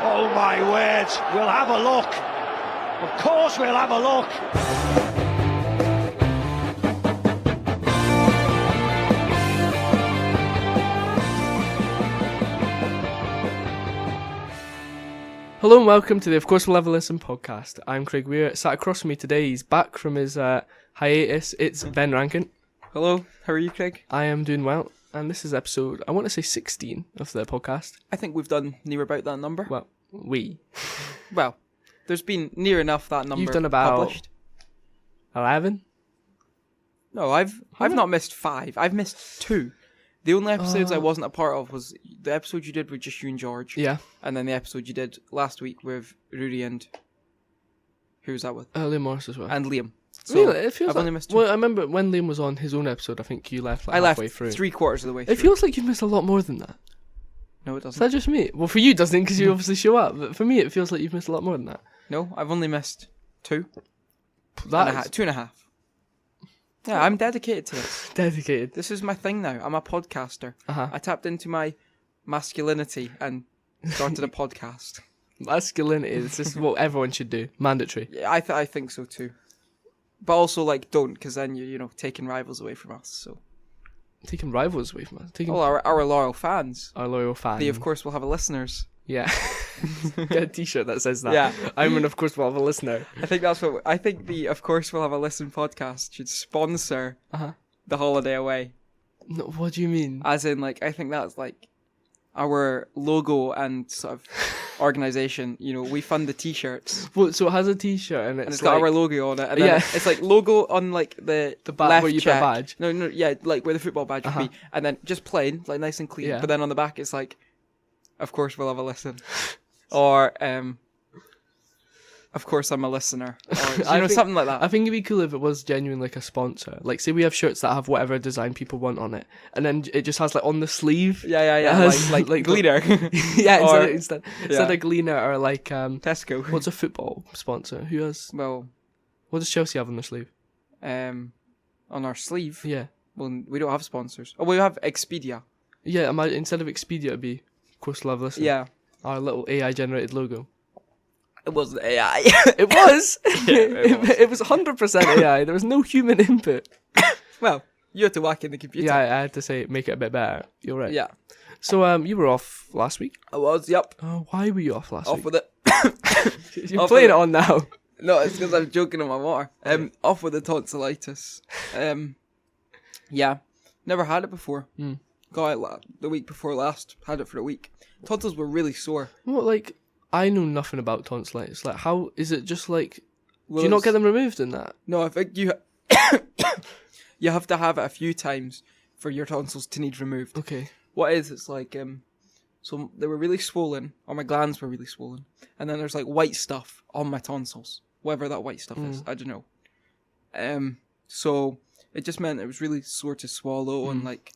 Oh my word, we'll have a look. Of course we'll have a look. Hello and welcome to the Of Course We'll Have a Listen podcast. I'm Craig Weir. Sat across from me today, he's back from his hiatus. It's Ben Rankin. Hello, how are you, Craig? I am doing well, and this is episode, I want to say 16 of the podcast. I think we've done near about that number. Well, Well, there's been near enough that number. You've done about published. 11? No, I've not missed 5. I've missed 2. The only episodes I wasn't a part of was the episode you did with just you and George. Yeah. And then the episode you did last week with Rudy and... Who was that with? Liam Morris as well. And Liam. So really? It feels I've only missed 2. Well, I remember when Liam was on his own episode, I think you left halfway through. I left 3/4 of the way through. It feels like you've missed a lot more than that. No, it Is doesn't. that just me? Well, for you it doesn't, because you obviously show up. But for me, it feels like you've missed a lot more than that. No, I've only missed 2. That and is 2.5. Yeah, I'm dedicated to this. dedicated. This is my thing now. I'm a podcaster. Uh-huh. I tapped into my masculinity and started a podcast. Masculinity, this is what everyone should do. Mandatory. Yeah, I think so too. But also, like, don't, because then you're taking rivals away from us. So, Taking rivals away from us. Taking well, our loyal fans. our loyal fans. They, of course, will have a listeners. Yeah. Get a t-shirt that says that. Yeah. I'm an Of Course We'll Have a Listener. I think that's what. I think the Of Course We'll Have a Listen podcast should sponsor Uh-huh. the holiday away. No, what do you mean? As in, like, I think that's like our logo and sort of organization. We fund the t-shirts. Well, so it has a t-shirt and And it's it's got like, our logo on it. And then Yeah. it's like logo on like the badge left where you put a check. badge. No, yeah, like where the football badge Uh-huh. would be. And then just plain, like nice and clean. Yeah. But then on the back it's like, of course we'll have a listen. Or, of course I'm a listener. Or, I think- something like that. I think it'd be cool if it was genuinely like a sponsor. Like, say we have shirts that have whatever design people want on it, and then it just has like on the sleeve. yeah. it has, Like like, Gleaner. Yeah, Or- instead yeah. of Gleaner or like Tesco. what's a football sponsor? Who has? Well, What does Chelsea have on their sleeve? on our sleeve. Yeah, Well, we don't have sponsors. Oh, we have Expedia. yeah. Instead of Expedia, it'd be Of Course We'll Have a Listen. Yeah. Our little AI generated logo. It wasn't AI. It was. it It was 100% AI. There was no human input. Well, you had to whack in the computer. Yeah, I had to say make it a bit better. You're right. Yeah. So you were off last week. I was, yep. Oh, why were you off last Off week? with it. You're off playing with it on now. No, it's because I'm joking on my water. Off with the tonsillitis. Yeah, never had it before. Got it the week before last. Had it for a week. Tonsils were really sore. What, like, I know nothing about tonsillitis. Like, how is it just like? Well, do you not it's- get them removed in that? No, I think you you have to have it a few times for your tonsils to need removed. Okay. What is it's like so they were really swollen, or my glands were really swollen, and then there's like white stuff on my tonsils, whatever that white stuff is, I don't know. So it just meant it was really sore to swallow and like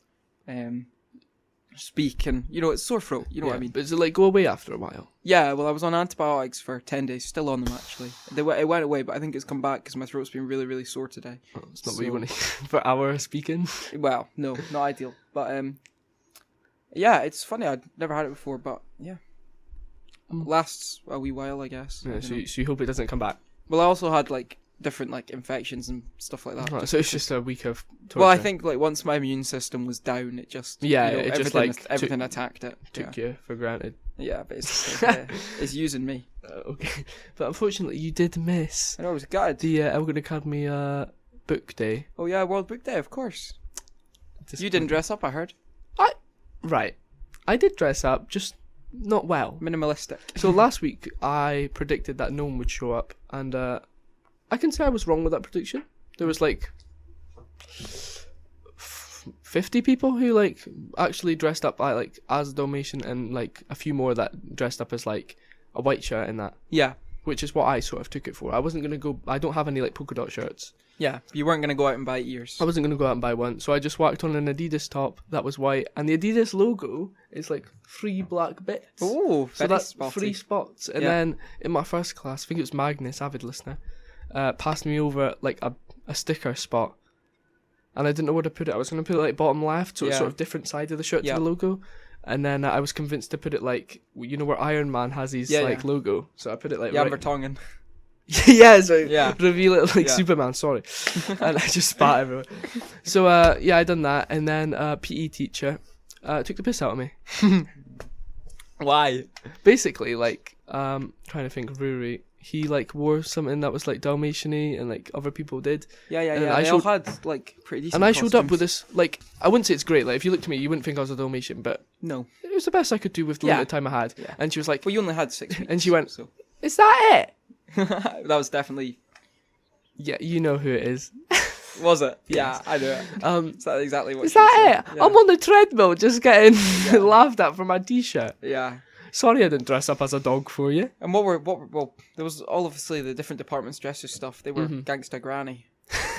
speak, and it's sore throat, you know what I mean. But does it like go away after a while? Yeah, well, I was on antibiotics for 10 days, still on them actually. It went away, but I think it's come back because my throat's been really, really sore today. Oh, it's not what you want to for hour speaking. Well, no, not ideal, but yeah, it's funny. I'd never had it before, but yeah, lasts a wee while, I guess. I Yeah, don't so know. you hope it doesn't come back. Well, I also had like different like infections and stuff like that. Right, so it's just a week of torture. Well, I think like once my immune system was down, it just it just like everything attacked it. took you for granted. Yeah, basically, yeah. It's using me. Okay, but unfortunately, you did miss I know, it was gutted. the Elgin Academy book day. Oh yeah, World Book Day, of course. You didn't dress up, I heard. Right, I did dress up, just not well. Minimalistic. So last week I predicted that no one would show up, and I can say I was wrong with that prediction. There was like 50 people who like actually dressed up like as Dalmatian, and like a few more that dressed up as like a white shirt in that, Yeah, which is what I sort of took it for. I wasn't gonna go. I don't have any like polka dot shirts. yeah. You weren't gonna go out and buy ears. I wasn't gonna go out and buy one, so I just whacked on an Adidas top that was white, and the Adidas logo is like 3 black bits. Oh, So very that's spotty. 3 spots. And Yeah. then in my first class, I think it was Magnus, avid listener, passed me over like a sticker spot. And I didn't know where to put it. I was going to put it like bottom left, so it's Yeah. sort of different side of the shirt Yeah. to the logo. And then I was convinced to put it like, you know where Iron Man has his Yeah, like yeah. logo, so I put it like Yeah, right. Vertonghen. Yeah, so Yeah. reveal it like Yeah. Superman. Sorry, and I just spat everywhere. So yeah, I done that, and then PE teacher took the piss out of me. Why? Basically, like trying to think, Rory. He like wore something that was like Dalmatian-y, and like other people did. Yeah, yeah, And yeah. I They all showed- had like pretty decent. And I showed up with costumes. this, like, I wouldn't say it's great. Like, if you looked at me, you wouldn't think I was a Dalmatian, but No. it was the best I could do with the Yeah. limited time I had. Yeah. And she was like, Well, you only had 6 weeks. And she went- So "Is that it?" that was definitely. Yeah, you know who it is. Was it? Yeah, I know it. Um, Is that exactly what? is she that said? it? I'm on the treadmill, just getting laughed at for my t-shirt. Yeah. Sorry, I didn't dress up as a dog for you. And well, there was obviously the different departments dressed as stuff. They were Gangsta Granny.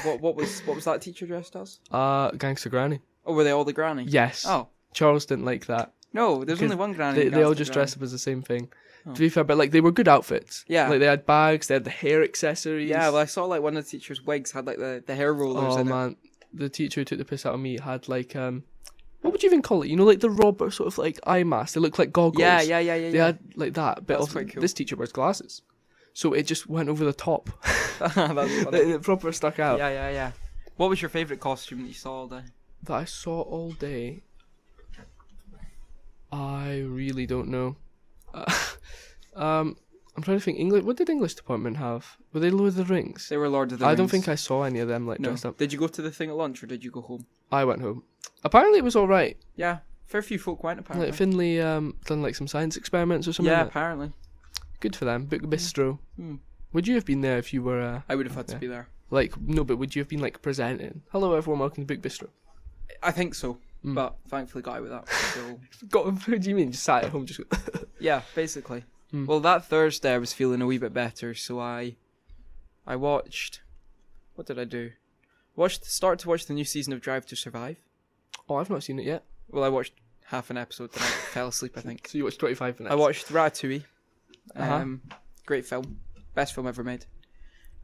what was that teacher dressed as? Gangster Granny. Or were they all the Granny? Yes. Oh Charles didn't like that. no, there's only Because one Granny. They all Gangsta just Granny. dressed up as the same thing. Oh. To be fair, but like they were good outfits. Yeah. Like they had bags, they had the hair accessories. Yeah, well, I saw like one of the teachers' wigs had like the hair rollers Oh in it. man, the teacher who took the piss out of me had like what would you even call it? You know, like the robber sort of like eye mask. They look like goggles. Yeah. They had like that, but That's also quite cool. this teacher wears glasses, so it just went over the top. That's funny. It proper stuck out. Yeah. What was your favourite costume that you saw all day? That I saw all day. I really don't know. I'm trying to think. English. What did English department have? Were they Lord of the Rings? They were Lord of the I Rings. don't think I saw any of them like No. dressed up. Did you go to the thing at lunch or did you go home? I went home. Apparently, it was all right. Yeah, fair few folk went apparently. Like Finley done like some science experiments or something. Yeah, like that. apparently. Good for them. Book Bistro. Hmm. Would you have been there if you were I would have had to Yeah. be there. like no? But would you have been like presenting? Hello, everyone. Welcome to Book Bistro. I think so, Mm. but thankfully got out with that. So What do you mean? Just sat at home, just. yeah, basically. Hmm. Well, that Thursday I was feeling a wee bit better, so I watched. What did I do? Start to watch the new season of Drive to Survive. Oh, I've not seen it yet. Well, I watched half an episode, then I fell asleep. I think. So you watched 25 minutes. I watched Ratatouille. Uh-huh. Great film, best film ever made.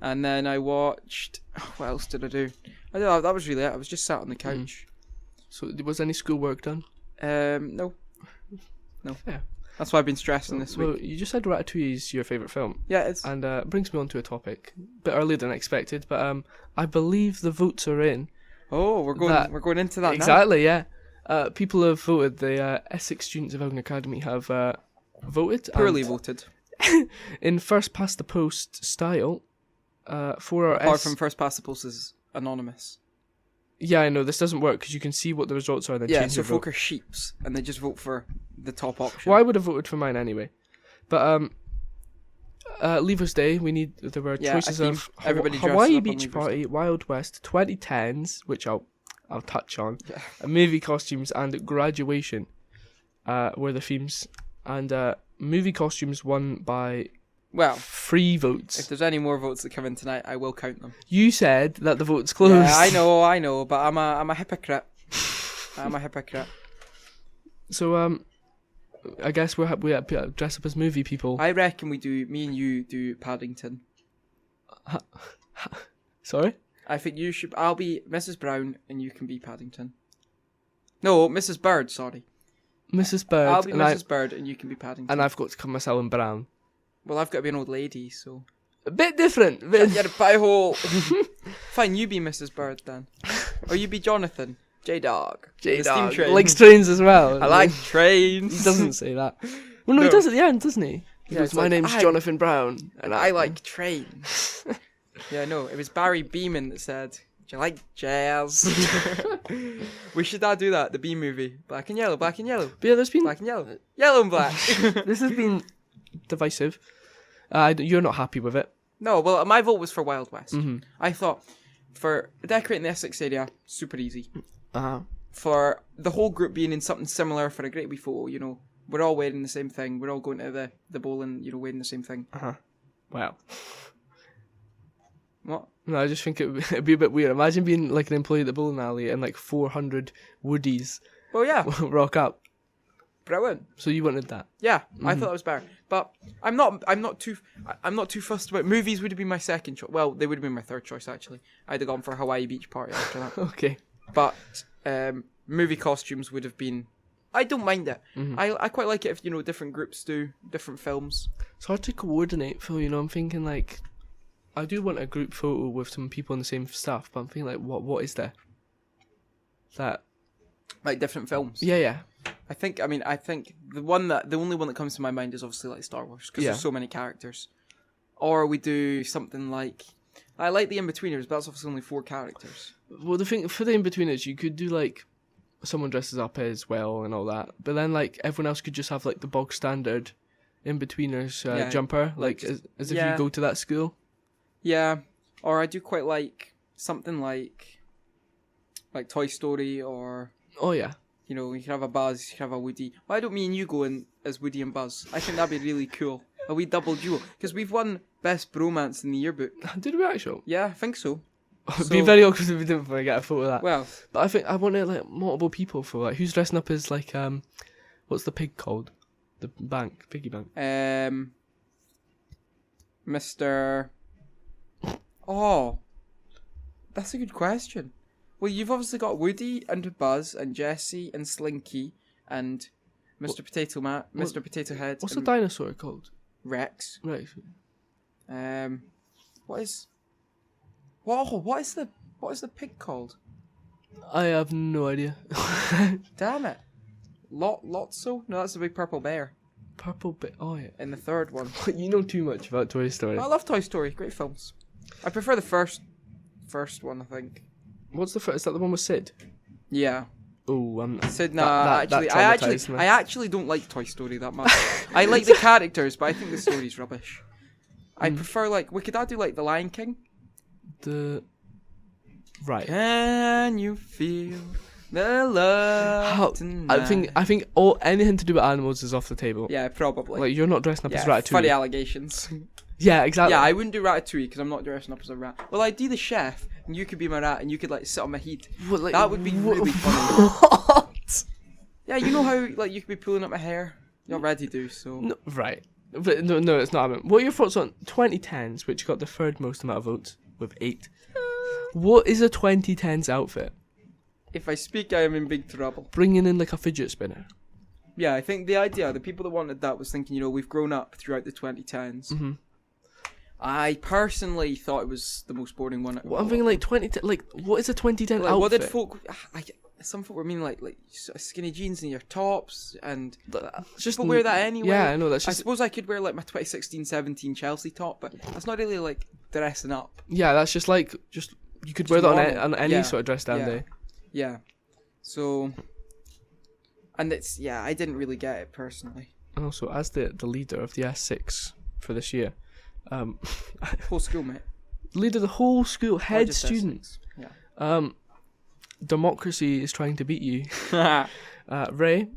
And then I watched. What else did I do? I don't know. That was really it. I was just sat on the couch. So was any schoolwork done? No. Yeah. That's why I've been stressing this week. Well, you just said Ratatouille is your favourite film. Yeah, it's. And it brings me on to a topic. A bit earlier than expected, but I believe the votes are in. Oh, we're going into that now. Exactly, yeah. People have voted. The Essex Students of Elgin Academy have voted. Poorly and voted. in first past the post style, for our Apart from first past the post is anonymous. Yeah, I know this doesn't work because you can see what the results are and then Yeah, change so your vote. folk are sheeps and they just vote for the top option. Well, I would have voted for mine anyway. But Leavers Day, there were Yeah, choices a theme. of Everybody dresses Hawaii up on Beach Leavers Party, Wild West, 2010s, which I'll touch on, Yeah. movie costumes, and graduation were the themes. And movie costumes won by Well, 3 if votes. there's any more votes that come in tonight, I will count them. You said that the votes closed. Yeah, I know, but I'm a hypocrite. I'm a hypocrite. So I guess we dress up as movie people. I reckon me and you do Paddington. Sorry. I think I'll be Mrs. Brown and you can be Paddington. No, Mrs. Bird, sorry. Mrs. Bird. I'll be and Mrs. Bird and you can be Paddington. And I've got to come myself in brown. Well, I've got to be an old lady, so... A bit different. Get a pie hole. Fine, you be Mrs. Bird then. Or you be Jonathan. J-Dog. The steam J-Dog. train. Likes trains as well. I like trains. He doesn't say that. Well, no, No. he does at the end, doesn't he? He Yeah, goes, it's my like, name's I- Jonathan Brown. And I like trains. Yeah, no, it was Barry Beeman that said, do you like jazz? We should do that, the Bee movie. Black and yellow, black and yellow, But yeah, there's been... black and yellow, yellow and black. This has been divisive. You're not happy with it. No, well, my vote was for Wild West. Mm-hmm. I thought, for decorating the Essex area, super easy. Uh-huh. For the whole group being in something similar for a great wee photo, you know, we're all wearing the same thing. We're all going to the bowling, you know, wearing the same thing. Uh-huh. Well. What? No, I just think it'd be a bit weird. Imagine being like an employee at the bowling alley and like 400 woodies Well, yeah, rock up. brilliant. So you wanted that. Yeah, I thought that was better, but I'm not too fussed about movies. Would have been my second choice. Well, they would have been my third choice actually. I'd have gone for Hawaii Beach Party after that. Okay. But movie costumes would have been I don't mind it. Mhm. I quite like it if, different groups do different films. It's hard to coordinate, Phil. I'm thinking like, I do want a group photo with some people in the same stuff, but I'm thinking like, what is there? That. Like different films. Yeah. I think the only one that comes to my mind is obviously like Star Wars, because Yeah. there's so many characters. Or we do something like, I like the In-Betweeners, but that's obviously only 4 characters. Well, the thing for the in-betweeners, you could do like someone dresses up as well and all that, but then like everyone else could just have like the bog standard in-betweeners Yeah, jumper, like like as if yeah. you go to that school. Yeah, or I do quite like something like Toy Story, or Oh yeah. you can have a Buzz, you can have a Woody. Why don't me and you go in as Woody and Buzz? I think that'd be really cool. A wee double duo, because we've won best bromance in the yearbook. Did we actually? Yeah, I think so. It'd be very awkward if we didn't get a photo of that. Well, But I think I wanted like multiple people for like who's dressing up as like what's the pig called? The piggy bank. Mr. Oh, that's a good question. Well, you've obviously got Woody and Buzz and Jesse and Slinky and Mr. Potato Mr. Potato Head. What's the and dinosaur called? Rex. Right. What is? Whoa! What is the pig called? I have no idea. Damn it! Lotso? No, that's the big purple bear Purple bit. Oh yeah. in the third one. You know too much about Toy Story. I love Toy Story. Great films. I prefer the first one, I think. What's the first? Is that the one with Sid? Yeah. Oh, I'm. Sid, that traumatised me. I actually don't like Toy Story that much. I like the characters, but I think the story's rubbish. I prefer we could do like The Lion King. Right. Can you feel the love tonight? I think anything to do with animals is off the table. Yeah, probably. Like you're not dressing up as yeah, Ratatouille. funny allegations. Yeah, exactly. Yeah, I wouldn't do Ratatouille because I'm not dressing up as a rat. Well, I'd do the chef, and you could be my rat, and you could sit on my head. Well, like, That would be really funny. What? Yeah, you know how you could be pulling up my hair. You already do so. No, right. But no, it's not happening. What are your thoughts on 2010s, which got the third most amount of votes with 8? What is a 2010s outfit? If I speak, I am in big trouble. Bringing in like a fidget spinner. Yeah, I think the people that wanted that was thinking, we've grown up throughout the 2010s. Mm-hmm. I personally thought it was the most boring one. Well, I'm thinking like 2010. Like, what is a 2010 outfit? What did folk? Some folk were meaning like skinny jeans and your tops, and Just people wear that anyway. Yeah, I know. That's I just. suppose I could wear my 2016-17 Chelsea top, but that's not really dressing up. Yeah, that's just you could wear that normal. on any Yeah. sort of dress down Yeah. day. Yeah. So, and I didn't really get it personally. And also, as the leader of the S6 for this year, Whole school, mate. leader of the whole school, Not head just student. S6. Democracy is trying to beat you. Yeah. Ray,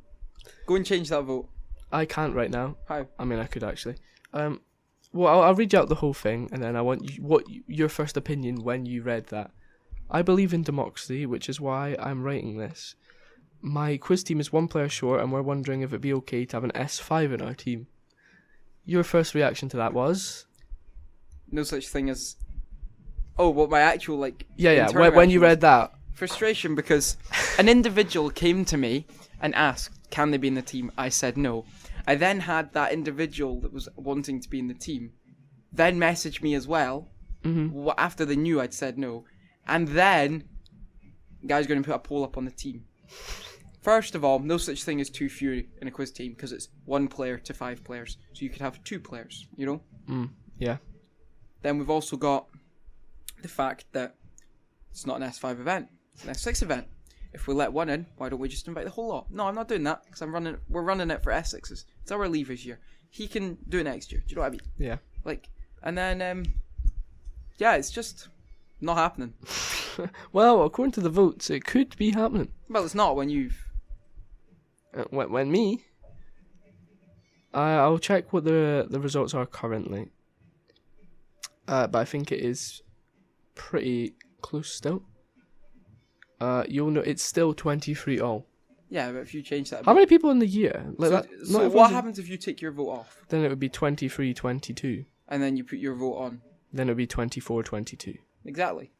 Go and change that vote. I can't right now. How? I mean, I could actually. Well, I'll read you out the whole thing, and then I want your first opinion when you read that. I believe in democracy, which is why I'm writing this. My quiz team is 1 player short, and we're wondering if it'd be okay to have an S5 in our team. Your first reaction to that was? No such thing as. Oh, what my actual Yeah. internal When you reaction was? read that, Frustration because an individual came to me and asked, can they be in the team? I said no. I then had that individual that was wanting to be in the team then message me as well after they knew I'd said no. And then, guy's going to put a poll up on the team. First of all, no such thing as too few in a quiz team because it's 1 player to 5 players. So you could have 2 players, yeah. Then we've also got the fact that it's not an S5 event. It's an S6 event. If we let one in, why don't we just invite the whole lot? No, I'm not doing that because we're running it for S6s. It's our leavers year. He can do it next year. Do you know what I mean? Yeah. And then, yeah, it's just not happening. Well, according to the votes, it could be happening. Well, it's not when you've... When me? I'll check what the results are currently. But I think it is pretty close still. You'll know it's still 23-all. Yeah, but if you change that... How many people in the year? So what happens if you take your vote off? Then it would be 23-22. And then you put your vote on? Then it would be 24-22. Exactly.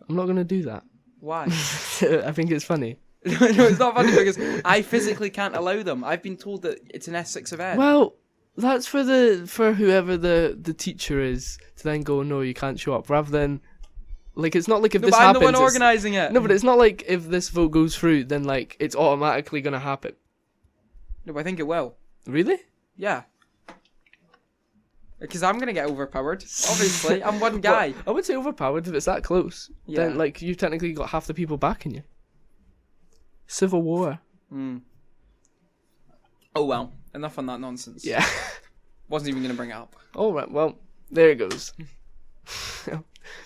I'm not going to do that. Why? I think it's funny. No, it's not funny because I physically can't allow them. I've been told that it's an S6 event. Well, that's for whoever the teacher is to then go, no, you can't show up, rather than like it's not like if no, this but I'm happens. the one organising it. No, but it's not like if this vote goes through, then like it's automatically gonna happen. No, but I think it will. Really? Yeah. Because I'm gonna get overpowered. Obviously, I'm one guy. Well, I would say overpowered if it's that close. Yeah. Then like you've technically got half the people backing you. Civil war. Oh well, enough on that nonsense. Yeah. Wasn't even gonna bring it up. All right. Well, there it goes.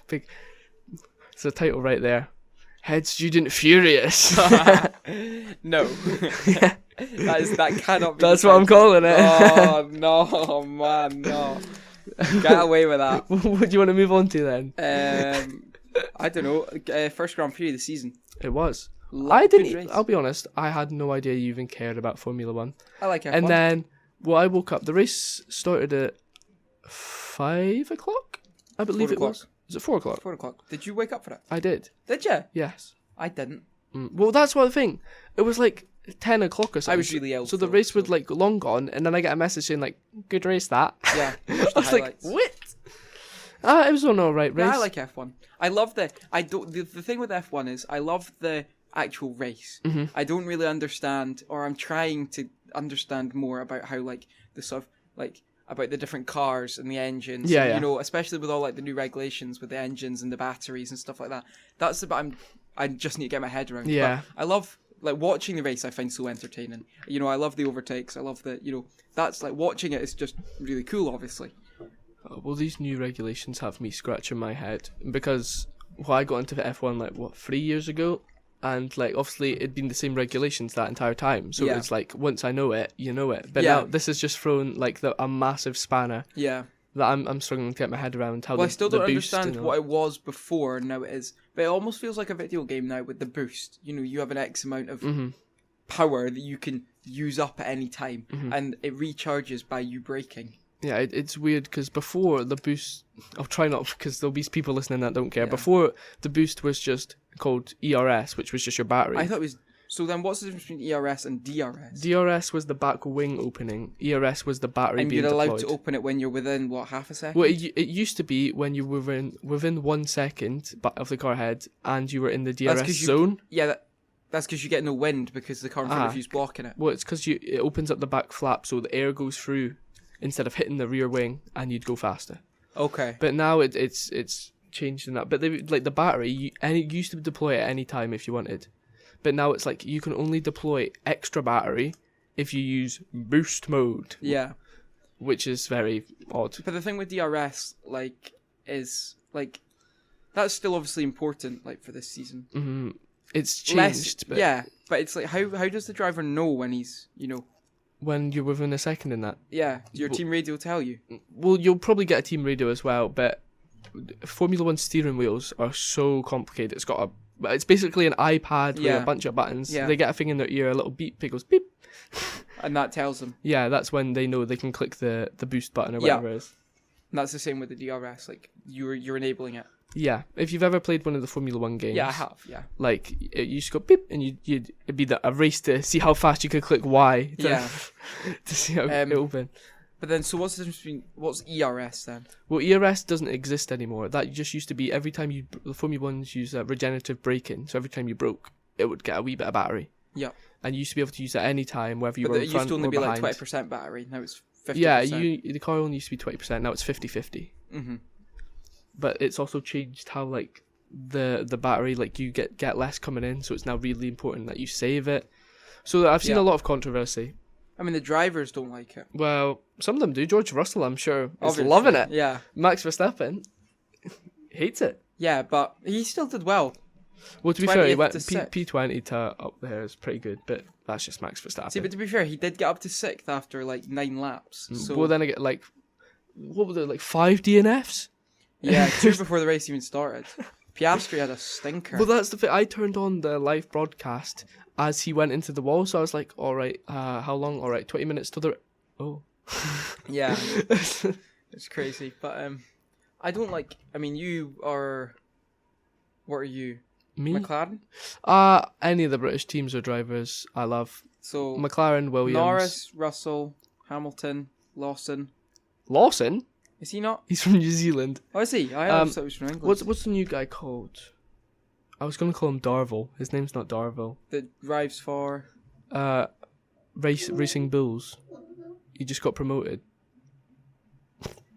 Big. It's the title right there. Head Student Furious. No. That cannot be. That's what I'm calling it. Oh no, man, no. Get away with that. What do you want to move on to then? I don't know. First Grand Prix of the season. It was. Good race. I'll be honest. I had no idea you even cared about Formula One. I like F1. And then, well, I woke up. The race started at 5 o'clock. I believe 4 it o'clock. was. Was it 4 o'clock? 4 o'clock. Did you wake up for it? I did. Did you? Yes. I didn't. Well, that's one thing. It was like 10 o'clock or something. I was really ill. So the though, race so- would like long gone, and then I get a message saying like, "Good race, that." Yeah. I watch the was like, highlights. "What?" It was an alright race. Yeah, I like F1. I love the. I don't. The thing with F1 is I love the actual race. Mm-hmm. I don't really understand, or I'm trying to understand more about how like the sort of like about the different cars and the engines. Yeah, and, yeah. You know, especially with all like the new regulations with the engines and the batteries and stuff like that. That's the bit I just need to get my head around. Yeah. But I love like watching the race. I find so entertaining. You know, I love the overtakes. I love the that's like watching it is just really cool. Obviously. Well, these new regulations have me scratching my head because I got into F1 like 3 years ago, and like obviously it'd been the same regulations that entire time. So Yeah. it's like once I know it, you know it. But Yeah. now this has just thrown like a massive spanner Yeah. that I'm struggling to get my head around. How Well, I the, still the don't boost understand and all what it was before and now it is. But it almost feels like a video game now with the boost. You know, you have an X amount of power that you can use up at any time, and it recharges by you braking. Yeah, it's weird because before the boost, I'll try not because there'll be people listening that don't care. Yeah. Before the boost was just called ERS, which was just your battery. I thought it was. So then what's the difference between ERS and DRS? DRS was the back wing opening. ERS was the battery And being you're allowed deployed. to open it when you're within, what, half a second? Well, it used to be when you were within 1 second of the car head and you were in the DRS 'cause you- zone. Yeah, that's because you get no wind because the car in front of you's blocking it. Well, it's because it opens up the back flap so the air goes through instead of hitting the rear wing, and you'd go faster. Okay. But now it's changed in that. But like the battery, you used to deploy at any time if you wanted. But now it's like you can only deploy extra battery if you use boost mode, Yeah. which is very odd. But the thing with DRS, like, is, like, that's still obviously important, like, for this season. It's changed, but Yeah, but it's like, how does the driver know when he's, when you're within a second in that. yeah, does your team radio tell you? Well, you'll probably get a team radio as well, but Formula One steering wheels are so complicated. It's basically an iPad with Yeah. a bunch of buttons. Yeah. They get a thing in their ear, a little beep, it goes beep. And that tells them. Yeah, that's when they know they can click the boost button or Yeah. whatever it is. And that's the same with the DRS, like, you're enabling it. Yeah, if you've ever played one of the Formula One games. Yeah, I have, yeah. Like, it used to go beep, and it'd be a race to see how fast you could click Y to, Yeah. to see how it open. But then, so what's the difference between, what's ERS then? Well, ERS doesn't exist anymore. That just used to be every time the Formula Ones use regenerative braking, so every time you broke, it would get a wee bit of battery. Yeah. And you used to be able to use it any time, whether you But were it in used front to only or be like behind. 20% battery, now it's 50%. Yeah, the car only used to be 20%, now it's 50-50. Mm-hmm. But it's also changed how, like, the battery, like, you get less coming in, so it's now really important that you save it. So I've seen Yeah. a lot of controversy. I mean, the drivers don't like it. Well, some of them do. George Russell, I'm sure, is Obviously. loving it. Yeah. Max Verstappen hates it. Yeah, but he still did well. Well, to be fair, he 20th went to 6th. P20 to up there is pretty good, but that's just Max Verstappen. See, but to be fair, he did get up to 6th after like 9 laps. So Well, then I get like, what was it, like 5 DNFs? yeah, 2 before the race even started. Piastri had a stinker. Well, that's the thing. I turned on the live broadcast as he went into the wall, so I was like, all right, how long? All right, 20 minutes to the. Oh. Yeah, it's crazy. But I don't like. I mean, you are. What are you? Me? McLaren. Any of the British teams or drivers I love. So McLaren, Williams. Norris, Russell, Hamilton, Lawson. Lawson? Is he not? He's from New Zealand. Oh, is he? I always thought he was from England. What's the new guy called? I was going to call him Darville. His name's not Darville. That drives for... Racing Bulls. He just got promoted.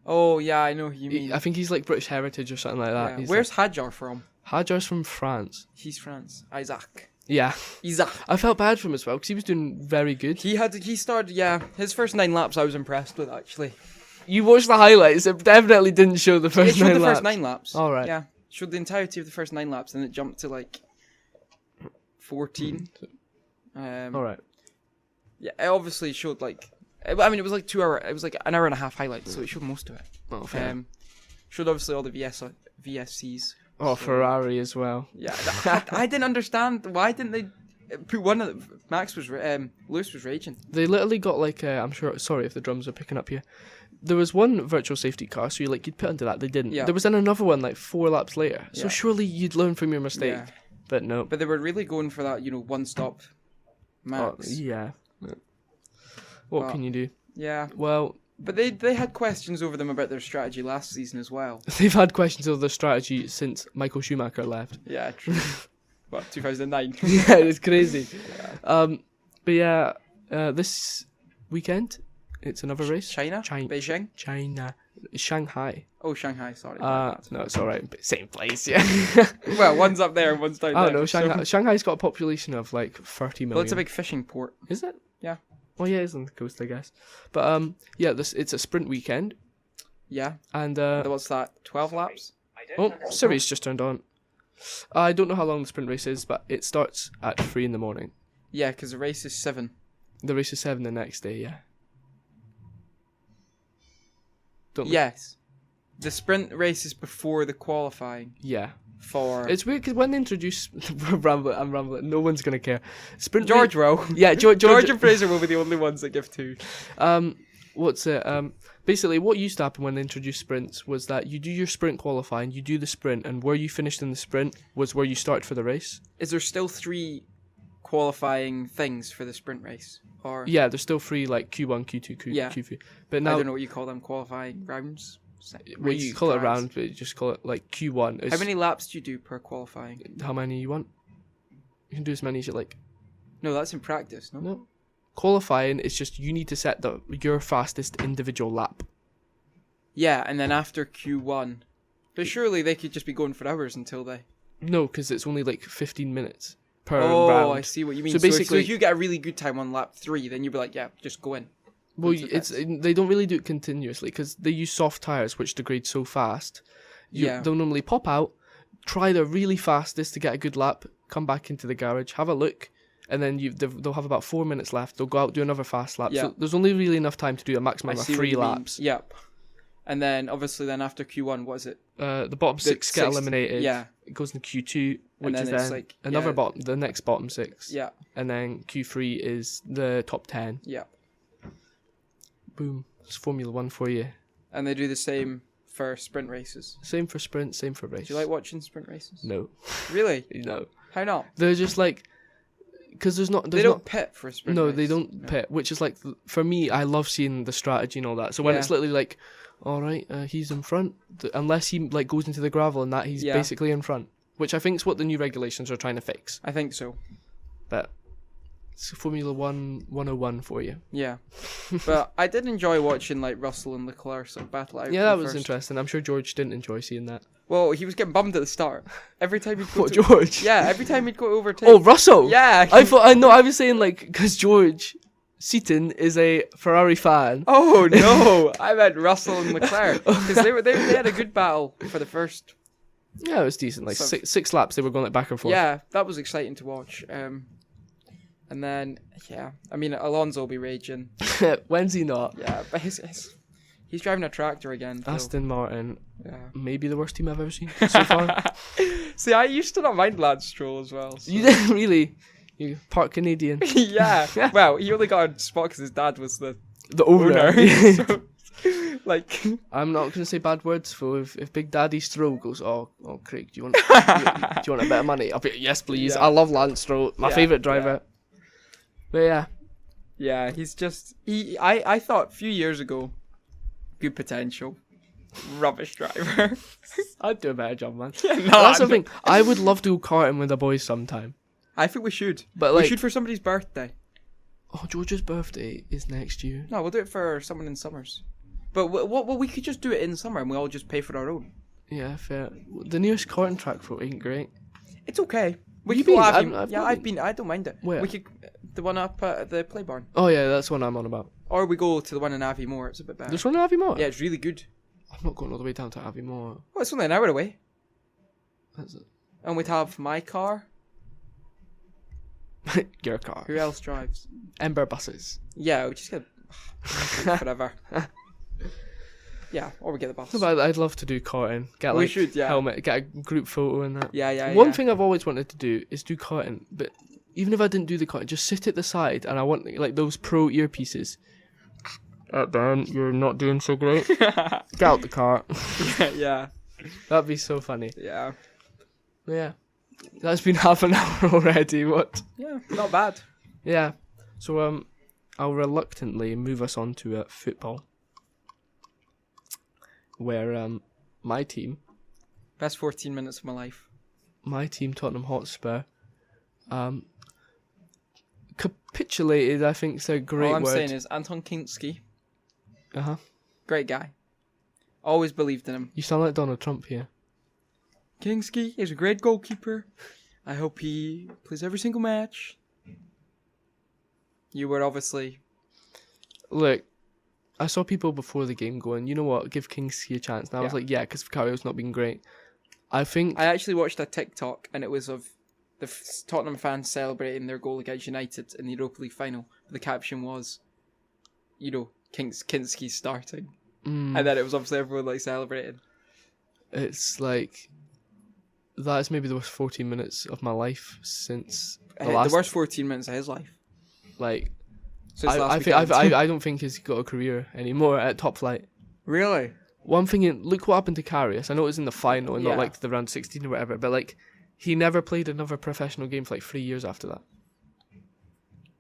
Oh, yeah, I know who you mean. I think he's like British Heritage or something like that. Yeah. He's Where's Hadjar from? Hadjar's from France. He's France. Isaac. Yeah. Isaac. I felt bad for him as well because he was doing very good. He started, yeah, his first 9 laps I was impressed with, actually. You watched the highlights. It definitely didn't show the first It showed 9 the laps. first 9 laps. All right. Yeah. Showed the entirety of the first 9 laps, and it jumped to like 14. All right. Yeah, it obviously showed like... I mean, it was like 2 hour... It was like an hour and a half highlights, so it showed most of it. Oh, fair. Showed obviously all the VSCs. Oh, Ferrari as well. Yeah, I didn't understand why didn't they put one of the, Lewis was raging. They literally got like I'm sure. Sorry if the drums are picking up here. There was one virtual safety car, so you'd put into that. They didn't. Yeah. There was then another one like 4 laps later. So Yeah. surely you'd learn from your mistake. Yeah. But no. But they were really going for that, one stop max. Yeah. What Well, can you do? Yeah. Well, But they had questions over them about their strategy last season as well. they've had questions of their strategy since Michael Schumacher left. Yeah, true. What, 2009? Yeah, it's crazy. But yeah, this weekend it's another race. China? China. Beijing? China. Shanghai. Oh, Shanghai, sorry. No, it's alright. Same place, yeah. Well, one's up there and one's down I there. don't know. so- Shanghai's got a population of like 30 million. Well, it's a big fishing port. Is it? Yeah. Well, yeah, it's on the coast, I guess. But yeah, it's a sprint weekend, Yeah. and What's that, 12 laps? oh, Siri's just turned on. I don't know how long the sprint race is, but it starts at 3 in the morning. Yeah, because the race is 7. The race is 7 the next day. Yeah. Don't. Yes. The sprint race is before the qualifying Yeah. for... It's weird because when they introduce, I'm rambling. No one's gonna care. Sprint. George Rowe. Yeah, George and Fraser will be the only ones that give 2. What's it? Basically, what used to happen when they introduced sprints was that you do your sprint qualifying, you do the sprint, and where you finished in the sprint was where you start for the race. Is there still 3 qualifying things for the sprint race? Or Yeah, there's still 3 like Q1, Q2, Yeah. Q3. But I now, don't know what you call them, qualifying rounds? well, you call it round, but you just call it like Q1. It's How many laps do you do per qualifying? How many you want? You can do as many as you like. No, that's in practice, no? No. Qualifying is just you need to set your fastest individual lap. Yeah, and then after Q1. But surely they could just be going for hours until they... No, because it's only like 15 minutes per Oh, round. I see what you mean. So So basically- if you get a really good time on lap 3, then you'd be like, yeah, just go in. Well, Into it's pits. they don't really do it continuously because they use soft tires which degrade so fast. Yeah. They'll normally pop out, try their really fastest to get a good lap, come back into the garage, have a look, and then they'll have about 4 minutes left. They'll go out, do another fast lap. Yeah. So there's only really enough time to do a maximum of see what 3 you mean. laps. Yep. And then, obviously, then after Q1, what is it? The bottom 6 get 6th, eliminated. yeah. It goes into Q2, which then is it's then like, another yeah. the next bottom 6. Yeah. And then Q3 is the top 10. Yeah. Boom. It's Formula 1 for you. And they do the same for sprint races. Same for sprint, same for race. Do you like watching sprint races? No. Really? No. How not? They're just like... Because there's not... They don't pit for a sprint No, race. they don't pit, which is like... For me, I love seeing the strategy and all that. So when Yeah. it's literally like, all right, he's in front. Unless he like goes into the gravel and that, he's Yeah. basically in front. Which I think is what the new regulations are trying to fix. I think so. But it's Formula 1 101 for you. Yeah. But I did enjoy watching, like, Russell and Leclerc sort of battle out. Yeah, for that the was first- interesting. I'm sure George didn't enjoy seeing that. Well, he was getting bummed at the start. Every time he'd go What, to... George? Yeah, every time he'd go overtake. Oh, Russell! Yeah. I was saying like, because George Seaton is a Ferrari fan. Oh, no. I meant Russell and Leclerc. Because they had a good battle for the first... Yeah, it was decent. Like So- six laps, they were going like back and forth. Yeah, that was exciting to watch. And then, yeah, I mean, Alonso will be raging. When's he not? Yeah, but he's driving a tractor again. so, Aston Martin, yeah. maybe the worst team I've ever seen so far. See, I used to not mind Lance Stroll as well. So. You didn't really. You part Canadian. Yeah. Well, he only got a spot because his dad was the The owner. owner. So, Like, I'm not going to say bad words, so if Big Daddy Stroll goes, oh, Craig, do you want a bit of money? I'll be, yes, please. Yeah. I love Lance Stroll, my favourite driver. But yeah. yeah, he's just I thought a few years ago, good potential, rubbish driver. I'd do a better job, man. No, That's the thing. I would love to go karting with the boys sometime. I think we should. But We like, should for somebody's birthday. oh, George's birthday is next year. No, we'll do it for someone in summers. But we could just do it in summer and we all just pay for our own. Yeah, fair. The nearest karting track for it ain't great. It's okay. We You could go been? Avi- I've yeah, not I've been. I don't mind it. Where? We could the one up at the Play Barn, Oh yeah, that's what I'm on about. or we go to the one in Aviemore. It's a bit better. There's one in Aviemore? Yeah, it's really good. I'm not going all the way down to Aviemore. Well, it's only an hour away, That's it. and we'd have my car. Your car. Who else drives? Ember buses. Yeah, we just get whatever. Yeah, or we get the bus. No, but I'd love to do karting. Get We like should, yeah. helmet, get a group photo and that. Yeah. One thing I've always wanted to do is do karting, but even if I didn't do the karting, just sit at the side and I want like those pro earpieces. Ben, you're not doing so great. Get out the car. yeah. That'd be so funny. Yeah. Yeah. That's been half an hour already. What? Yeah. Not bad. Yeah. So I'll reluctantly move us on to football, where my team, Best 14 minutes of my life. Tottenham Hotspur, capitulated. I think is a great All I'm word. saying is Anton Kinski, Uh-huh. great guy. Always believed in him. You sound like Donald Trump here. Kinski is a great goalkeeper. I hope he plays every single match. You were obviously... Look, I saw people before the game going, you know what, give Kingsley a chance. And I was Yeah. like, yeah, because Vicario's not been great. I think... I actually watched a TikTok and it was of the Tottenham fans celebrating their goal against United in the Europa League final. The caption was, you know, Kinski's starting. And then it was obviously everyone like celebrating. It's like... That's maybe the worst 14 minutes of my life since the The last... worst 14 minutes of his life. Like, Since last I weekend. I don't think he's got a career anymore at top flight. Really? One thing, look what happened to Karius. I know it was in the final and Yeah. not like the round 16 or whatever, but like, he never played another professional game for like 3 years after that.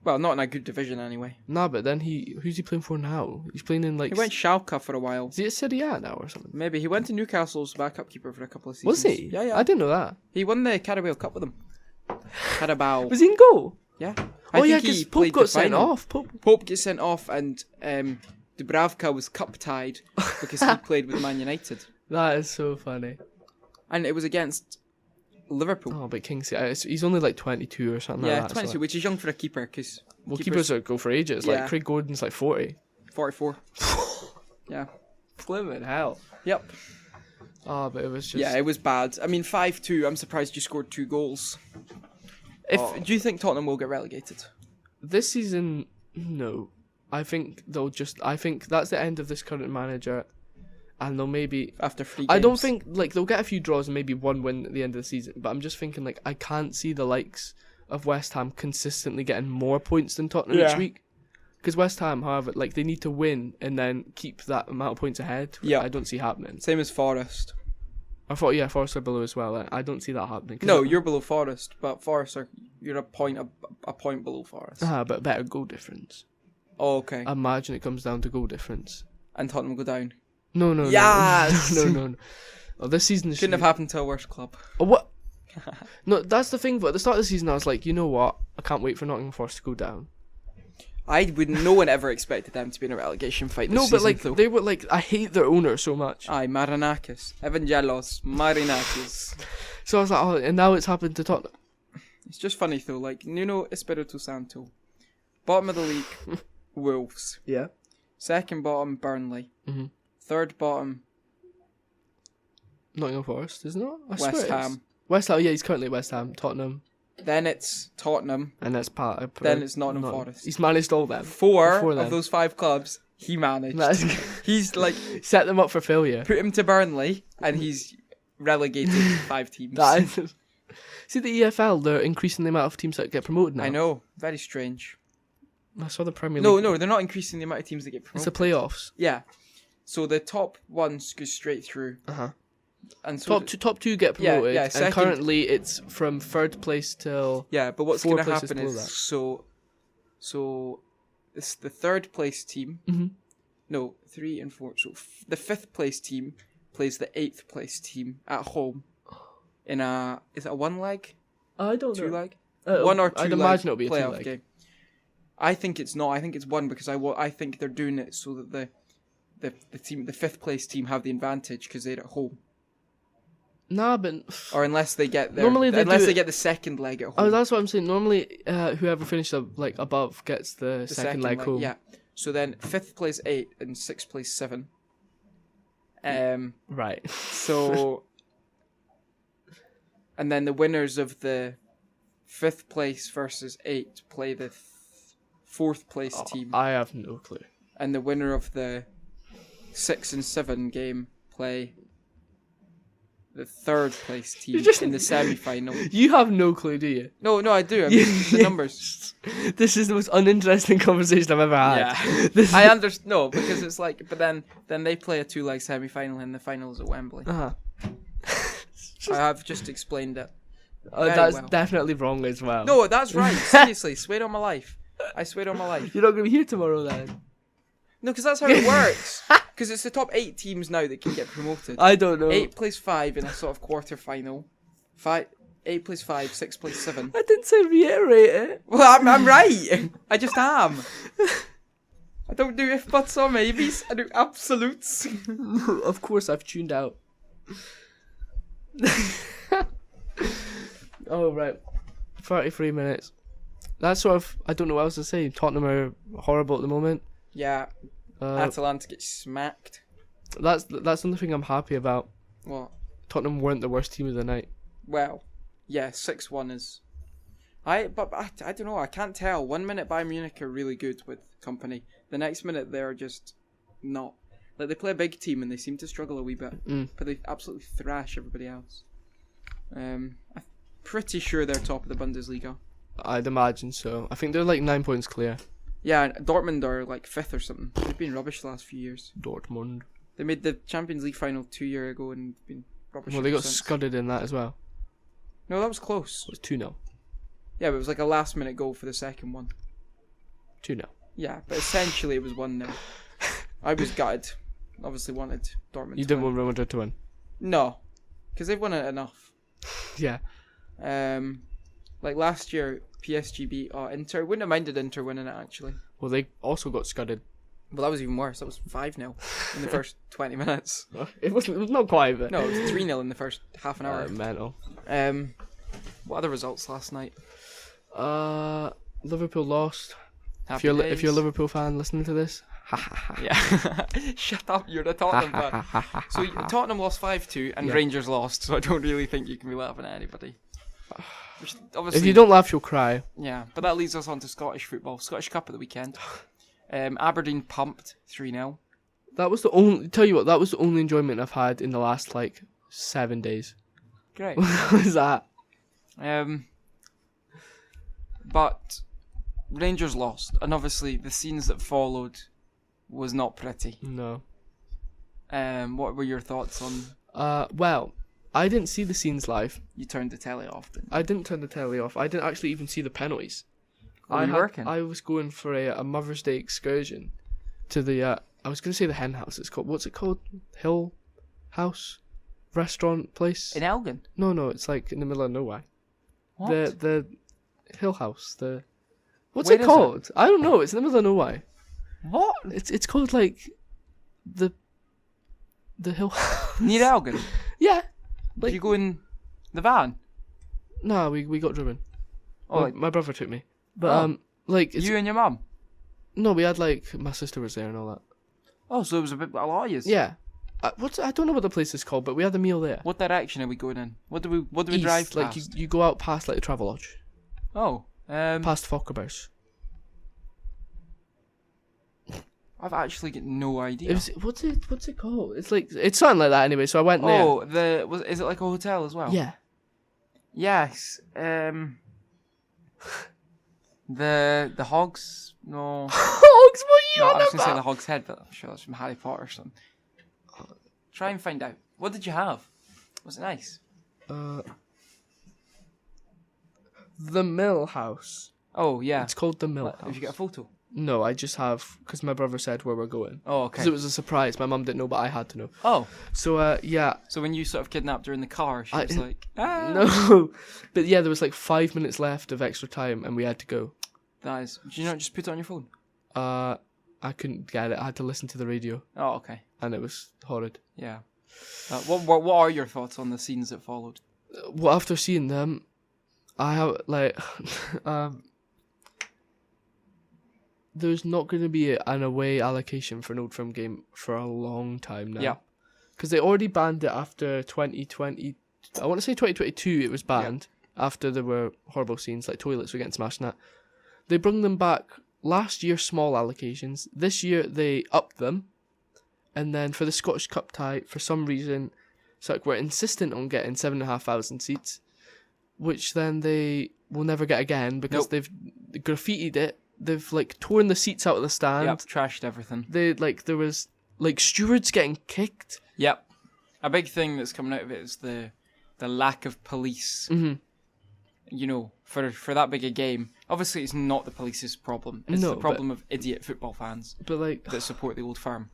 Well, not in a good division anyway. Nah, but then who's he playing for now? He's playing in like... He went Schalke for a while. Is he at Serie A now or something? Maybe. He went to Newcastle's backup keeper for a couple of seasons. Was he? Yeah, yeah. I didn't know that. He won the Carabao Cup with them. Carabao. Was he in goal? Yeah. Oh yeah, think he because Pope played got the sent final. off. Pope gets sent off and Dubravka was cup tied because he played with Man United. That is so funny. And it was against Liverpool. Oh, but Kingsley, he's only like 22 or something yeah, like that. 22, so, which is young for a keeper because well, keepers go for ages. Yeah. Like Craig Gordon's like 40. 44. Yeah. Flippin' hell. Yep. Oh, but it was just... Yeah, it was bad. I mean, 5-2, I'm surprised you scored 2 goals. Do you think Tottenham will get relegated? This season, no. I think I think that's the end of this current manager, and they'll maybe... After 3 games? I don't think, like, they'll get a few draws and maybe one win at the end of the season, but I'm just thinking, like, I can't see the likes of West Ham consistently getting more points than Tottenham each week. Because West Ham, however, like, they need to win and then keep that amount of points ahead. Yeah. I don't see happening. Same as Forest. I thought, yeah, Forest are below as well. I don't see that happening. No, you're below Forest, but you're a point below Forest. But better goal difference. Oh, okay. Imagine it comes down to goal difference. And Tottenham go down. No. Yes! No. Oh, this season Couldn't have happened to a worse club. Oh, what? No, that's the thing. But at the start of the season, I was like, you know what? I can't wait for Nottingham Forest to go down. No one ever expected them to be in a relegation fight this No, but season, like though. they were like, I hate their owner so much. Aye, Marinakis. Evangelos. Marinakis. So I was like, oh, and now it's happened to Tottenham. It's just funny, though. Like, Nuno Espirito Santo. Bottom of the league, Wolves. Yeah. Second bottom, Burnley. Mhm. Third bottom, Nottingham Forest, isn't it? I swear West it is. Ham. West Ham, yeah, he's currently at West Ham, Tottenham, Then it's Tottenham. and that's part. Then it's Nottingham Forest. He's managed all them. Four Before of then. those 5 clubs, he managed. That's He's like, set them up for failure. put him to Burnley, and he's relegated 5 teams. That is. See the EFL, they're increasing the amount of teams that get promoted now. I know. Very strange. I saw the Premier League. No, they're not increasing the amount of teams that get It's promoted. the playoffs. Yeah. So the top ones go straight through. Uh-huh. And so Top two get Yeah, promoted, second- and currently it's from third place till Yeah, but what's 4 going to places happen below is that. so this the third place team. Mhm. No, 3 and 4. So the fifth place team plays the eighth place team at home in is it a 1 leg, I don't 2 leg, know. 1 or 2 I'd leg imagine it'll be a playoff 2-leg. game. I think it's not. I think it's 1 because I think they're doing it so that the fifth place team have the advantage because they're at home. Nah, but Or unless they get Normally they do they it- get the second leg at home. oh, that's what I'm saying. Normally, whoever finishes above gets the The second leg home. Yeah. So then fifth place 8 and sixth place 7. Right. So and then the winners of the fifth place versus 8 play the fourth place team, I have no clue. and the winner of the 6 and 7 game play the third place team in the semi-final. You have no clue, do you? No, I do. I mean, the numbers. This is the most uninteresting conversation I've ever had. Yeah, This I understand. No, because it's like, but then they play a 2-leg semi-final, and the final is at Wembley. Uh-huh. I have just explained it. Oh, Very that's well. definitely wrong as well. No, that's right. Seriously, swear on my life. I swear on my life. You're not going to be here tomorrow then. No, because that's how it works. Because it's the top 8 teams now that can get promoted. I don't know. 8 plays 5 in a sort of quarter final. 8 plays 5, 6 plays 7. I didn't say reiterate it. Well, I'm right. I just am. I don't do if buts or maybes. I do absolutes. Of course, I've tuned out. Oh, right. 33 minutes. That's sort of, I don't know what else to say. Tottenham are horrible at the moment. Yeah, Atalanta gets smacked. That's the only thing I'm happy about. What? Tottenham weren't the worst team of the night. Well, yeah, 6-1 is. I don't know. I can't tell. 1 minute Bayern Munich are really good with company. The next minute they're just not. Like they play a big team and they seem to struggle a wee bit, but they absolutely thrash everybody else. I'm pretty sure they're top of the Bundesliga. I'd imagine so. I think they're like 9 points clear. Yeah, and Dortmund are like 5th or something. They've been rubbish the last few years. Dortmund. They made the Champions League final 2 years ago and been rubbish. Well, they ever got since. scudded in that as well. No, that was close. It was 2-0. Yeah, but it was like a last minute goal for the second one. 2-0. Yeah, but essentially it was 1-0. I was gutted. Obviously wanted Dortmund You to didn't win. want Real Madrid to win. No, because they've won it enough. Yeah. Like last year, PSG beat Inter. Wouldn't have minded Inter winning it actually. Well, they also got scudded. But that was even worse. That was 5-0 in the first 20 minutes. It was not quite, but... No, it was 3-0 in the first half an hour. Mental. What other results last night? Liverpool lost. Happy If you're a days. Liverpool fan listening to this, Yeah. Shut up, you're a Tottenham fan. So Tottenham lost 5-2 and Yeah. Rangers lost, so I don't really think you can be laughing at anybody. Which obviously, if you don't laugh, you'll cry. yeah, but that leads us on to Scottish football. Scottish Cup at the weekend. Aberdeen pumped 3-0. That was the only. Tell you what, that was the only enjoyment I've had in the last 7 days. Great. What was that? But Rangers lost, and obviously the scenes that followed was not pretty. No. What were your thoughts on? Well, I didn't see the scenes live. You turned the telly off, didn't I didn't turn the telly off. I didn't actually even see the penalties. Were you working? I was going for a Mother's Day excursion to the. I was going to say the hen house. It's called. What's it called? Hill House, restaurant place. in Elgin? No, it's like in the middle of nowhere. What? The Hill House. What's Where it is called? I don't know. It's in the middle of nowhere. What? It's called like the Hill. Near Elgin? Yeah. Did you go in the van? No, we got driven. Oh, My brother took me. But Oh. it's, you and your mum? no, we had my sister was there and all that. Oh, so it was a lot of yous. Yeah. I don't know what the place is called, but we had a meal there. What direction are we going in? What do we East, drive like past? you go out past the Travelodge, Oh, past Fockerber's. I've actually got no idea. What's it called? It's something like that anyway. So I went there. Oh, is it like a hotel as well? Yeah. Yes. The Hogs. No. Hogs, what are you No, I on was going to say the about? Hog's Head, but I'm sure that's from Harry Potter or something. Try and find out. What did you have? Was it nice? The Mill House. Oh, yeah. It's called the Mill House. Have you got a photo? No, I just have, because my brother said where we're going. Oh, okay. Because it was a surprise. My mum didn't know, but I had to know. Oh. So, yeah. So when you sort of kidnapped her in the car, she was like, ah. No. But yeah, there was like 5 minutes left of extra time, and we had to go. Nice. Did you not just put it on your phone? I couldn't get it. I had to listen to the radio, Oh, okay. and it was horrid. Yeah. What are your thoughts on the scenes that followed? Well, after seeing them, I have, like, there's not going to be an away allocation for an Old Firm game for a long time now. Yeah. Because they already banned it after 2020. I want to say 2022 it was banned after there were horrible scenes, like toilets were getting smashed and that. They brought them back last year, small allocations. This year they upped them. And then for the Scottish Cup tie, for some reason, Celtic were insistent on getting 7,500 seats, which then they will never get again because they've graffitied it. They've like torn the seats out of the stand. Yep, trashed everything. There was like stewards getting kicked. Yep. A big thing that's coming out of it is the lack of police. Mm-hmm. You know, for that big a game. Obviously, it's not the police's problem. It's the problem of idiot football fans But like that support the Old Firm.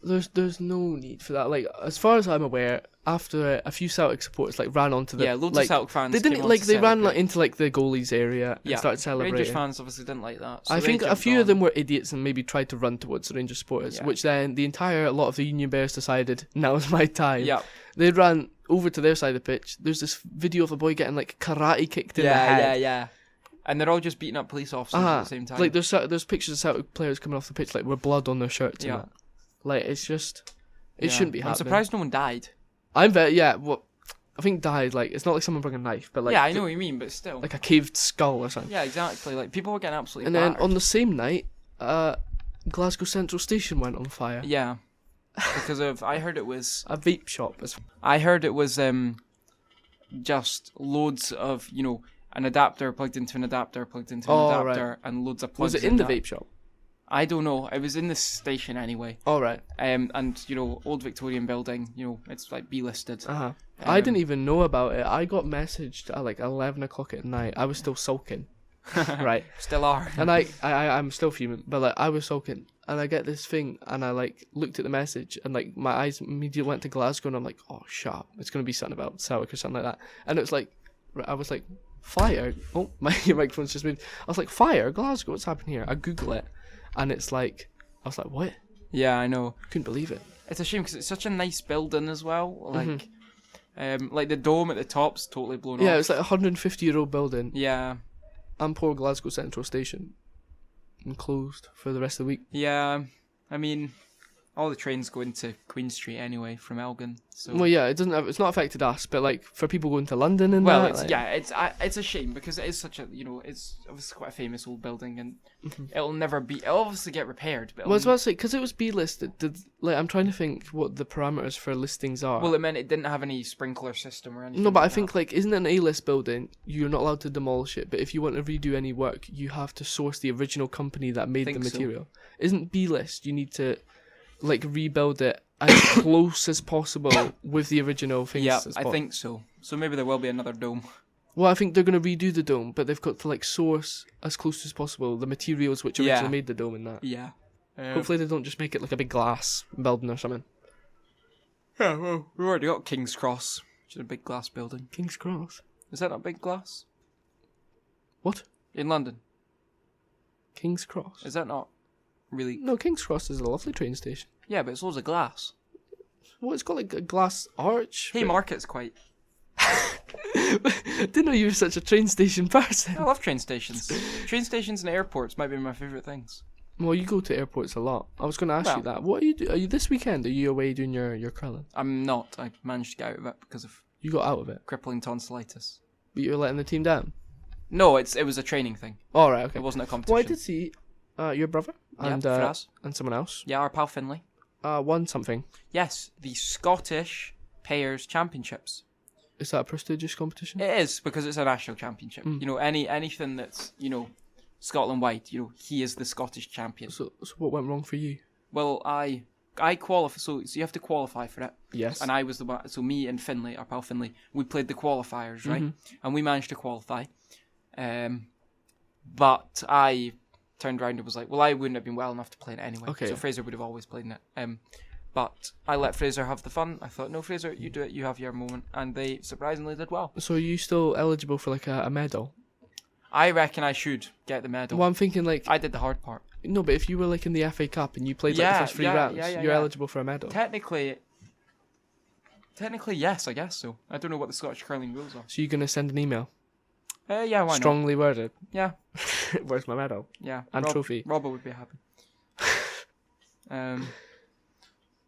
There's no need for that. Like, as far as I'm aware, after a few Celtic supporters like ran onto the loads like, of Celtic fans. They didn't like they ran like, into like the goalies area and started celebrating. Rangers fans obviously didn't like that. So I think a jumped few on. of them were idiots and maybe tried to run towards the Rangers supporters, which then a lot of the Union Bears decided now's my time. Yeah. They ran over to their side of the pitch. There's this video of a boy getting like karate kicked in the head. Yeah. And they're all just beating up police officers at the same time. Like there's pictures of Celtic players coming off the pitch like with blood on their shirts and that. Like it's just. It shouldn't be happening. I'm surprised no one died. I'm very, I think died, like, it's not like someone brought a knife, but like... Yeah, I know what you mean, but still. Like a caved skull or something. Yeah, exactly. Like, people were getting absolutely And battered. then on the same night, Glasgow Central Station went on fire. Yeah. Because of, I heard it was... A vape shop. I heard it was just loads of, you know, an adapter plugged into an adapter plugged into an adapter and loads of plugs. Was it in the vape shop? I don't know. It was in the station anyway. All right. And you know, old Victorian building. You know, it's like B-listed. I didn't even know about it. I got messaged at like 11 o'clock at night. I was still sulking. Right. Still are. And I'm still fuming, but like I was sulking, and I get this thing, and I like looked at the message, and like my eyes immediately went to Glasgow, and I'm like, oh, shut up. It's gonna be something about Celtic or something like that. And it was like, I was like, fire. Oh, my microphone's just moved. I was like, fire, Glasgow. What's happening here? I Google it. And it's like, I was like, what? Yeah, I know. Couldn't believe it. It's a shame because it's such a nice building as well. Like, the dome at the top's totally blown off. Yeah, it's like a 150-year-old building. Yeah. And poor Glasgow Central Station. And closed for the rest of the week. Yeah. I mean, all the trains go into Queen Street anyway from Elgin. So. Well, yeah, it's not affected us, but like for people going to London and it's a shame because it is such a, you know, it's obviously quite a famous old building and it'll obviously get repaired. But well, I was about to say, because it was B-listed, I'm trying to think what the parameters for listings are. Well, it meant it didn't have any sprinkler system or anything. No, but like I think like, isn't it an A-list building? You're not allowed to demolish it, but if you want to redo any work, you have to source the original company that made the material. So. Isn't B-list? You need to like rebuild it as close as possible with the original things. Yeah, I think so. So maybe there will be another dome. Well, I think they're going to redo the dome, but they've got to like source as close as possible the materials which originally made the dome and that. Yeah. Hopefully they don't just make it like a big glass building or something. Yeah, well, we've already got King's Cross, which is a big glass building. King's Cross? Is that not big glass? What? In London. King's Cross? Is that not really... No, King's Cross is a lovely train station. Yeah, but it's loads of glass. Well, it's got like a glass arch. Haymarket's quite... Didn't know you were such a train station person. I love train stations. Train stations and airports might be my favourite things. Well, you go to airports a lot. I was going to ask you that. What are you do? Are you this weekend? Are you away doing your curling? I'm not. I managed to get out of it because of... You got out of it? Crippling tonsillitis. But you were letting the team down? No, it was a training thing. All right, okay. It wasn't a competition. Well, I did see your brother and someone else. Yeah, our pal Finlay. Won something. Yes, the Scottish Payers Championships. Is that a prestigious competition? It is, because it's a national championship. You know, anything that's, you know, Scotland-wide, you know, he is the Scottish champion. So what went wrong for you? Well, I I qualify. So you have to qualify for it. Yes. And I was the one. So me and Finlay, our pal Finlay, we played the qualifiers, right? And we managed to qualify. But I turned around and was like, well, I wouldn't have been well enough to play in it anyway. Okay. So Fraser would have always played in it. But I let Fraser have the fun. I thought, no, Fraser, you do it. You have your moment. And they surprisingly did well. So are you still eligible for like a medal? I reckon I should get the medal. Well, I'm thinking like I did the hard part. no, but if you were like in the FA Cup and you played like the first 3 rounds, you're eligible for a medal. Technically, yes, I guess so. I don't know what the Scottish curling rules are. So you're gonna send an email, Yeah, why not? strongly worded. Yeah, Where's my medal? yeah. And trophy. Robert would be happy.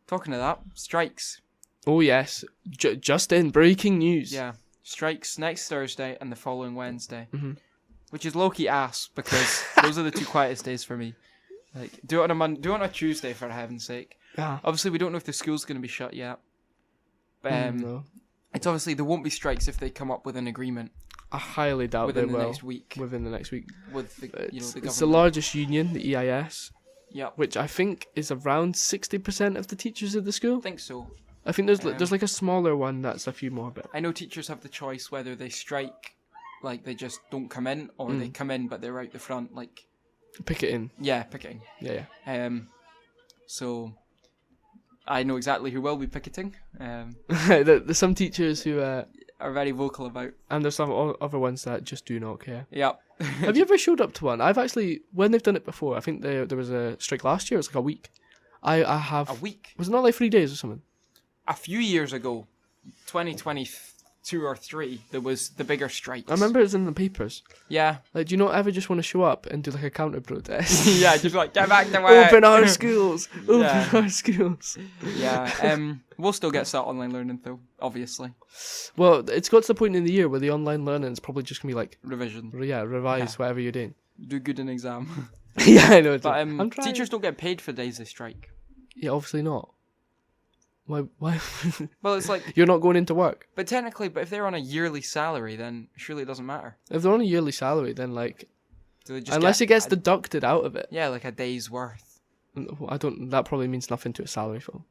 Talking of that, strikes. Oh yes, just in breaking news. Yeah, strikes next Thursday and the following Wednesday, Mhm. which is low-key ass because those are the 2 quietest days for me. Like, do it on a do it on a Tuesday for heaven's sake. Ah. Obviously, we don't know if the school's going to be shut yet. No. It's obviously there won't be strikes if they come up with an agreement I highly doubt within they the will. next week Within the next week. with the the It's government. the largest union, the EIS, Yep, which I think is around 60% of the teachers of the school. I think so. I think there's like a smaller one that's a few more, but I know teachers have the choice whether they strike, like they just don't come in, or they come in but they're out the front, like pick it in. picketing. Yeah. So I know exactly who will be picketing. There's some teachers who, Are very vocal about. and there's some other ones that just do not care. Yep. Have you ever showed up to one? I've actually, when they've done it before, I think there was a strike last year. It was like a week. I have. A week. Was it not like 3 days or something? A few years ago, 2022 or 3, there was the bigger strikes. I remember it was in the papers. Yeah. Like, do you not ever just want to show up and do like a counter protest? Yeah, just like, get back to work. Open our schools! Open Yeah. our schools! Yeah. We'll still get started online learning though, obviously. Well, it's got to the point in the year where the online learning is probably just going to be like, Revision. revise whatever you're doing. Do good in exam. Yeah, I know. But I'm trying. teachers don't get paid for days they strike. Yeah, obviously not. Why? Well, it's like, You're not going into work. but if they're on a yearly salary, then surely it doesn't matter. If they're on a yearly salary, then like, Do they just unless get it gets deducted out of it, yeah, like a day's worth. I don't. That probably means nothing to a salary for.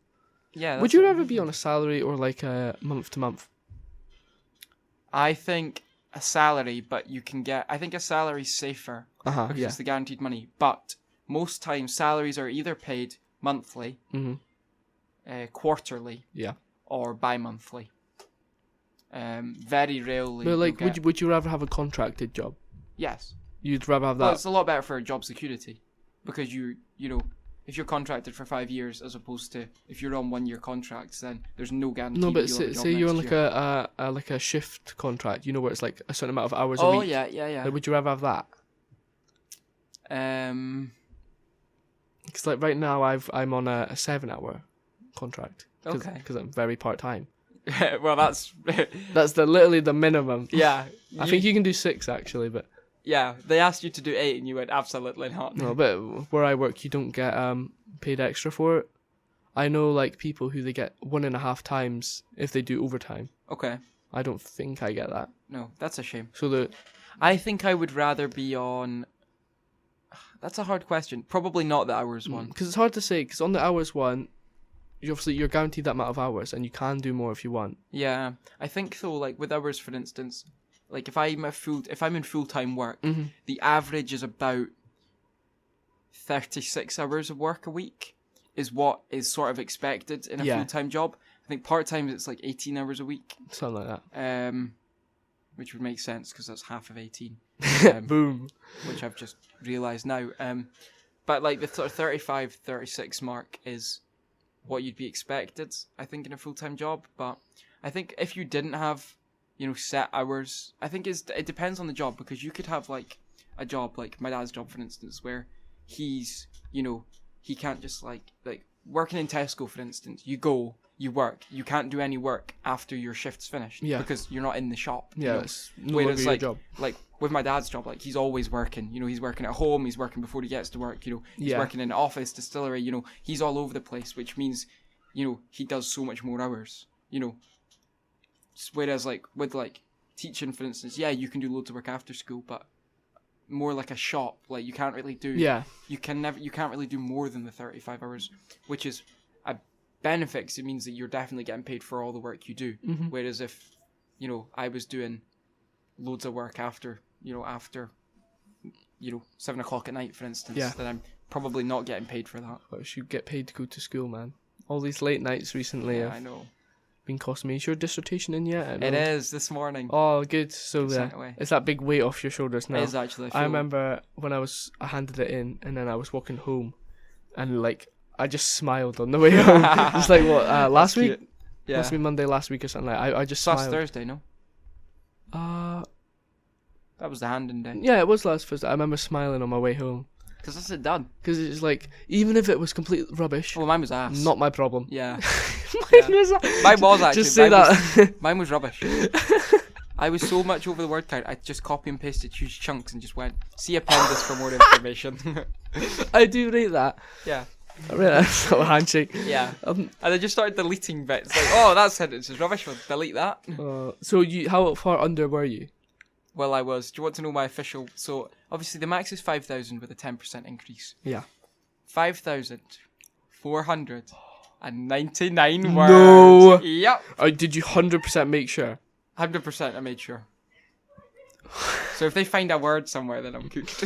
Yeah. Would you rather be on a salary or like a month to month? I think a salary, but you can get. I think a salary's safer because Yeah. it's the guaranteed money. But most times, salaries are either paid monthly, Mhm. Quarterly, Yeah. or bi-monthly. Very rarely. But like, you'll would you rather have a contracted job? Yes. You'd rather have Well, that. it's a lot better for job security because you know. If you're contracted for 5 years, as opposed to if you're on 1-year contracts, then there's no guarantee. No, but you'll have a job say you're on next like year. like a shift contract. You know where it's like a certain amount of hours a week. Oh yeah. Like, would you rather have that? Because like right now, I'm on a 7-hour contract. Okay. Because I'm very part time. Well, that's That's literally the minimum. yeah. I think you can do 6 actually, but Yeah, they asked you to do 8 and you went absolutely not. no. But where I work, you don't get paid extra for it. I know like people who they get 1.5 times if they do overtime. Okay, I don't think I get that. no, that's a shame. So I think I would rather be on. That's a hard question. Probably not the hours one. because it's hard to say. Because on the hours one, you're guaranteed that amount of hours, and you can do more if you want. Yeah, I think so. Like with hours, for instance, like if I'm in full-time work, the average is about 36 hours of work a week. Is what is sort of expected in a full-time job. I think part-time it's like 18 hours a week. Something like that. Which would make sense because that's half of 18. Boom. Which I've just realised now. But like the sort of 35, 36 mark is what you'd be expected, I think, in a full-time job. But I think if you didn't have, set hours, I think it depends on the job, because you could have like a job like my dad's job, for instance, where he's, he can't just like working in Tesco, for instance, you go, you work, you can't do any work after your shift's finished because you're not in the shop. Yeah, it's no Whereas longer your job. like with my dad's job, like he's always working. He's working at home, he's working before he gets to work. He's working in an office, distillery. He's all over the place, which means, he does so much more hours. Whereas like with like teaching, for instance, yeah, you can do loads of work after school, but more like a shop, like you can't really do. Yeah. You can't really do more than the 35 hours, which is a benefit 'cause it means that you're definitely getting paid for all the work you do. Mm-hmm. Whereas if, I was doing loads of work after 7 o'clock at night, for instance, Yeah. then I'm probably not getting paid for that. I should get paid to go to school, man. All these late nights recently Yeah, have I know. been costing me. Is your dissertation in yet? I It know. is this morning. Oh, good. So Sent away. it's that big weight off your shoulders now. It is actually. I remember when I handed it in, and then I was walking home, and like I just smiled on the way home. It's like what last week? Cute. Yeah. Must be Monday last week or something. Like I just Last smiled. Thursday, no? That was the handing day. Yeah, it was last Thursday. I remember smiling on my way home Because that's it done. because it's like even if it was complete rubbish, Well, mine was ass. not my problem. Yeah. Mine was Mine was actually. just say that. Mine was rubbish. I was so much over the word count, I just copy and pasted huge chunks and just went, see appendix for more information. I do rate that. Yeah. I rate that little handshake. Yeah. Um, And I just started deleting bits. Like, oh, that sentence is rubbish. Well, delete that. so how far under were you? Well, I was. Do you want to know my official? So, obviously, the max is 5,000 with a 10% increase. Yeah. 5,499 No. words. Yep. Did you 100% make sure? 100% I made sure. So if they find a word somewhere, then I'm cooked.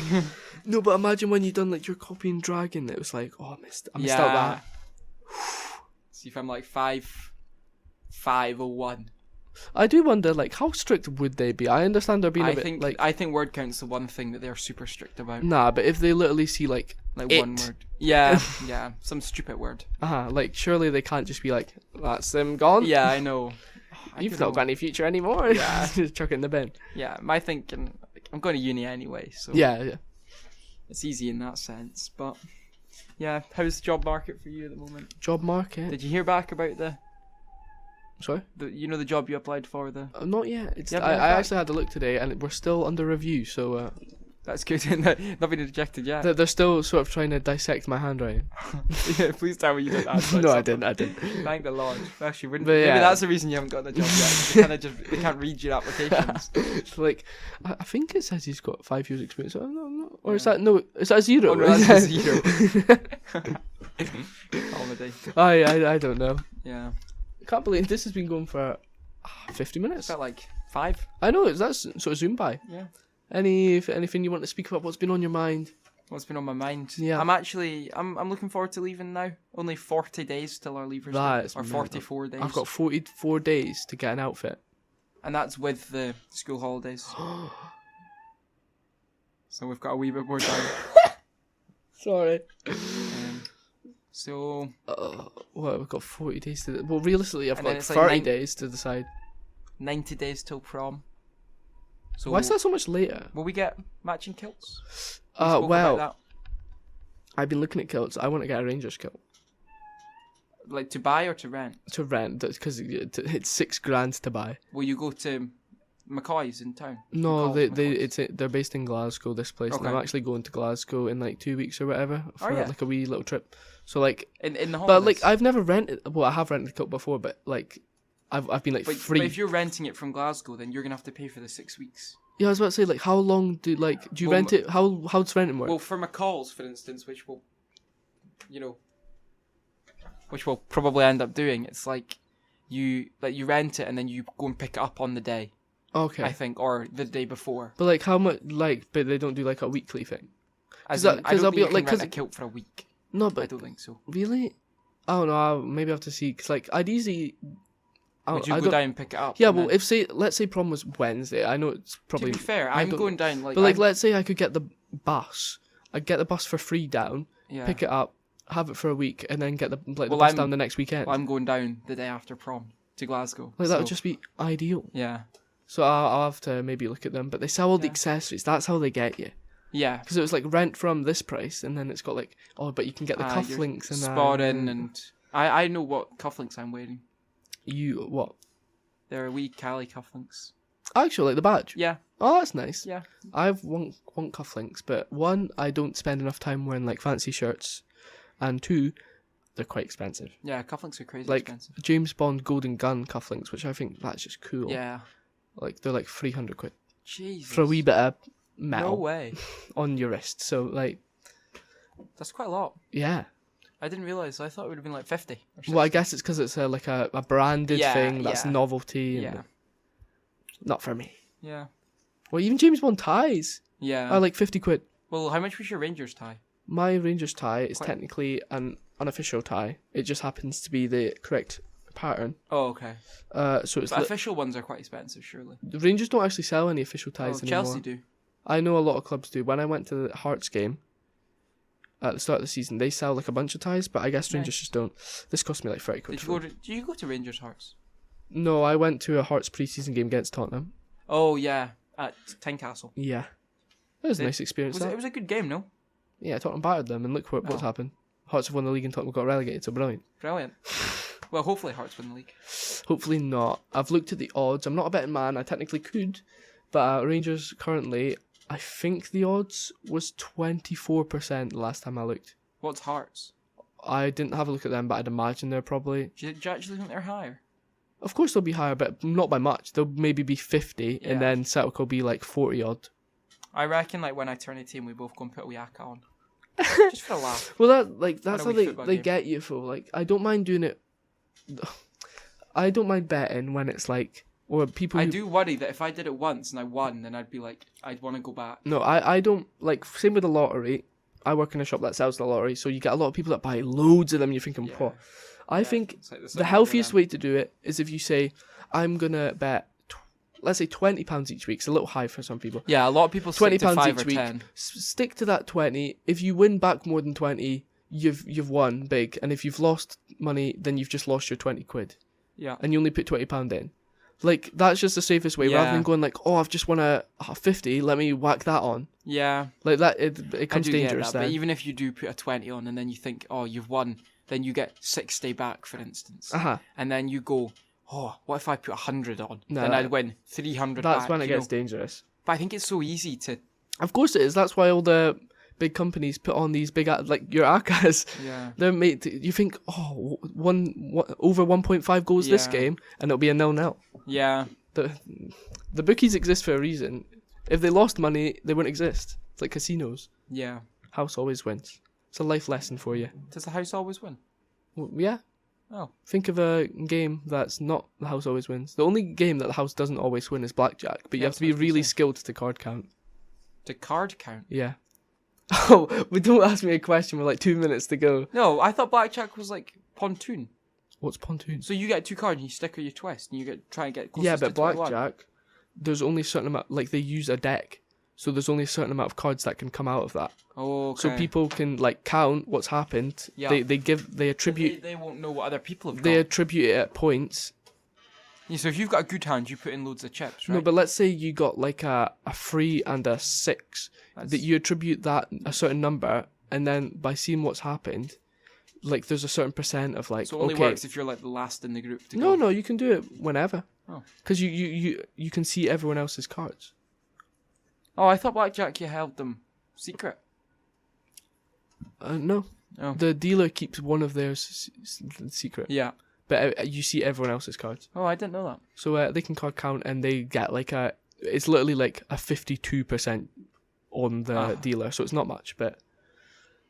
No, but imagine when you done like your copy and dragging, it was like, oh, I missed out that. See if I'm like 501. I do wonder, like, how strict would they be? I understand they're being a bit like. I think word count's the one thing that they're super strict about. Nah, but if they literally see like it, one word. Yeah, yeah, some stupid word. like surely they can't just be like, that's them gone. Yeah, I know. You've not got any future anymore. Yeah. Just chuck it in the bin. Yeah, my thinking. I'm going to uni anyway, so Yeah. it's easy in that sense. But yeah, how's the job market for you at the moment? Job market. Did you hear back about the Sorry. the job you applied for? The Not yet. You haven't I heard back? actually had a look today, and we're still under review. So that's good. Not been rejected yet. they're still sort of trying to dissect my handwriting. Yeah, please tell me you didn't answer. No, I didn't. Thank the Lord. Actually, wouldn't. But Maybe yeah. that's the reason you haven't got the job yet. They can't read your applications. It's like I think it says he's got 5 years experience. Or is that no? Is that 0? Oh, no, that's a 0. Holiday. I don't know. Yeah. I can't believe this has been going for 50 minutes. Is that like 5? I know that's sort of zoomed by. Yeah. Anything you want to speak about? What's been on your mind? What's been on my mind? Yeah. I'm looking forward to leaving now. Only 40 days till our leavers. That's or mental. 44 days. I've got 44 days to get an outfit. And that's with the school holidays. So we've got a wee bit more time. Sorry. So Well, we've got 40 days to. Well, realistically, I've And got then like it's like 30 nine- days to decide. 90 days till prom. So Why is that so much later? will we get matching kilts? We spoke about Well, that. I've been looking at kilts. I want to get a Rangers kilt Like to buy or to rent? to rent because it's $6,000 to buy. Will you go to McCoy's in town? No, McCoy's? they're based in Glasgow. This place, and Okay. I'm actually going to Glasgow in like 2 weeks or whatever for yeah. like a wee little trip. So like, in the holidays. but like I've never rented. Well, I have rented a kilt before, but like I've been like But free. if you're renting it from Glasgow, then you're gonna have to pay for the 6 weeks. Yeah, I was about to say like, how long do you Well, rent it? How's renting work? Well, for McCall's, for instance, which will probably end up doing, it's like you rent it and then you go and pick it up on the day, Okay, I think, or the day before. but like how much? But they don't do like a weekly thing. As 'Cause in, I- I 'cause don't I'll think be- you can like, 'cause rent a kilt for a week. No, I but don't think so. really, I don't know. I'll maybe have to see because like I'd easily. Would you I go don't- down and pick it up? Yeah, and well, then- let's say prom was Wednesday. I know it's probably. to be fair, I I'm don't- going down like. But like, I'm- let's say I could get the bus. I'd get the bus for free down, yeah. pick it up, have it for a week, and then get the Well, bus I'm- down the next weekend. Well, I'm going down the day after prom to Glasgow. Like that so- would just be ideal. Yeah. So I'll have to maybe look at them. But they sell all the Yeah. accessories. That's how they get you. Yeah. Because it was like rent from this price, and then it's got like but you can get the Your cufflinks and that. spotting and I know what cufflinks I'm wearing. You what? They're wee Cali cufflinks. Actually, like the badge. Yeah. Oh, that's nice. Yeah. I've want cufflinks, but one, I don't spend enough time wearing like fancy shirts, and two, they're quite expensive. Yeah, cufflinks are crazy Like expensive. James Bond Golden Gun cufflinks, which I think that's just cool. Yeah. Like they're like £300 Jesus. for a wee bit of No metal way. on your wrist. So like, That's quite a lot. yeah. I didn't realise. I thought it would have been like 50. Or 60. Well, I guess it's because it's like a branded thing that's novelty. Yeah. And not for me. Yeah. Well, even James Bond ties Yeah. are like 50 quid. Well, how much was your Rangers tie? My Rangers tie is Quite- technically an unofficial tie. It just happens to be the correct pattern. Oh, okay. So it's But official ones are quite expensive, surely. the Rangers don't actually sell any official ties anymore. Chelsea do. I know a lot of clubs do. When I went to the Hearts game at the start of the season, they sell like a bunch of ties, but I guess Rangers just don't. This cost me like 30 quid. Do you go to Rangers Hearts? No, I went to a Hearts pre-season game against Tottenham. Oh yeah, at Tynecastle. Yeah. It was a nice experience. It was a good game, no? Yeah, Tottenham battered them, and look what's happened. Hearts have won the league and Tottenham got relegated, so brilliant. Brilliant. Well, hopefully Hearts win the league. Hopefully not. I've looked at the odds. I'm not a betting man. I technically could, but Rangers currently, I think the odds was 24% the last time I looked. What's Hearts? I didn't have a look at them, but I'd imagine they're probably... Do you actually think they're higher? Of course they'll be higher, but not by much. They'll maybe be 50, and then Celtic will be like 40 odd. I reckon like when I turn 18, we both go and put a wee Aka on. Just for a laugh. Well, that's how wee they football game. get you for. Like, I don't mind doing it. I don't mind betting when it's like, or people. I do worry that if I did it once and I won, then I'd be like, I'd want to go back. No, I don't like. Same with the lottery. I work in a shop that sells the lottery, so you get a lot of people that buy loads of them. You're thinking, Yeah. I think It's like the healthiest way to do it is if you say, I'm gonna bet, let's say £20 each week. It's a little high for some people. Yeah, a lot of people stick to £20 5 each or week. 10. Stick to that 20. If you win back more than 20, you've won big, and if you've lost money, then you've just lost your 20 quid, Yeah. and you only put £20 in. Like, that's just the safest way, rather Yeah. than going like, oh, I've just won a 50, let me whack that on. Yeah. Like that, it I comes do dangerous get that, then. but even if you do put a 20 on and then you think, oh, you've won, then you get 60 back, for instance. Uh-huh. And then you go, oh, what if I put 100 on? No, then I'd win 300 That's back. when it you gets know? dangerous. But I think it's so easy to... Of course it is. That's why all the big companies put on these big, like your Akas. Yeah. They're made to, you think, oh, over 1.5 goals this Yeah. game, and it'll be a 0-0. Yeah. The bookies exist for a reason. If they lost money, they wouldn't exist. It's like casinos. Yeah. House always wins. It's a life lesson for you. Does the house always win? Well, yeah. Oh. Think of a game that's not the house always wins. The only game that the house doesn't always win is blackjack, but you Yeah, have to be that's what I was really gonna say. skilled to card count. The card count? Yeah. Oh, but don't ask me a question with like 2 minutes to go. No, I thought blackjack was like pontoon. What's pontoon? So you get 2 cards and you stick or you twist and you try and get closest Yeah, but to 21. blackjack, there's only a certain amount, like they use a deck, so there's only a certain amount of cards that can come out of that. Oh, okay. So people can like count what's happened. Yeah. They attribute They won't know what other people have they got. attribute it at points. Yeah, so if you've got a good hand, you put in loads of chips, right? No, but let's say you got like a 3 and a 6, that you attribute that a certain number, and then by seeing what's happened, like there's a certain percent of like, so it only okay, works if you're like the last in the group to no, go. you can do it whenever. Oh. Because you can see everyone else's cards. Oh, I thought blackjack you held them secret. No. Oh. The dealer keeps one of theirs secret, Yeah. but you see everyone else's cards. Oh, I didn't know that. So they can card count, and they get like it's literally like a 52% on the dealer, so it's not much, but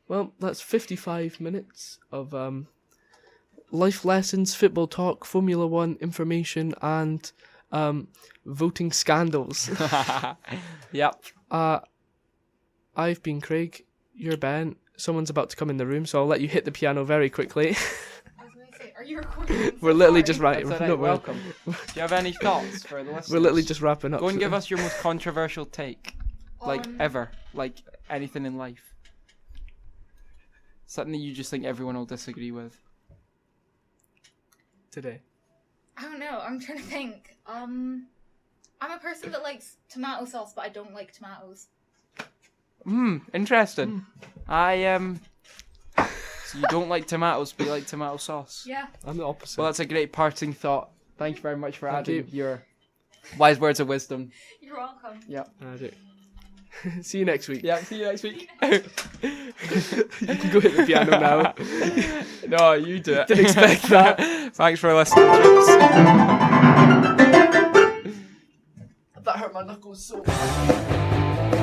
well, that's 55 minutes of life lessons, football talk, Formula 1 information, and voting scandals. Yep. I've been Craig, you're Ben. Someone's about to come in the room, so I'll let you hit the piano very quickly. I was going to say, are you recording? We're literally just right. That's all right, welcome. Do you have any thoughts for the listeners? We're literally just wrapping up. Go and give us your most controversial take. Like, On- ever. Like, anything in life. Something that you just think everyone will disagree with. today. I don't know. I'm trying to think. I'm a person that likes tomato sauce, but I don't like tomatoes. Interesting. So you don't like tomatoes, but you like tomato sauce. Yeah. I'm the opposite. Well, that's a great parting thought. Thank you very much for Thank adding you. your wise words of wisdom. You're welcome. Yep. I do. See you next week. Yeah, see you next week. You can go hit the piano now. No, you do it. Didn't expect that. Thanks for listening, Trips. That hurt my knuckles so bad.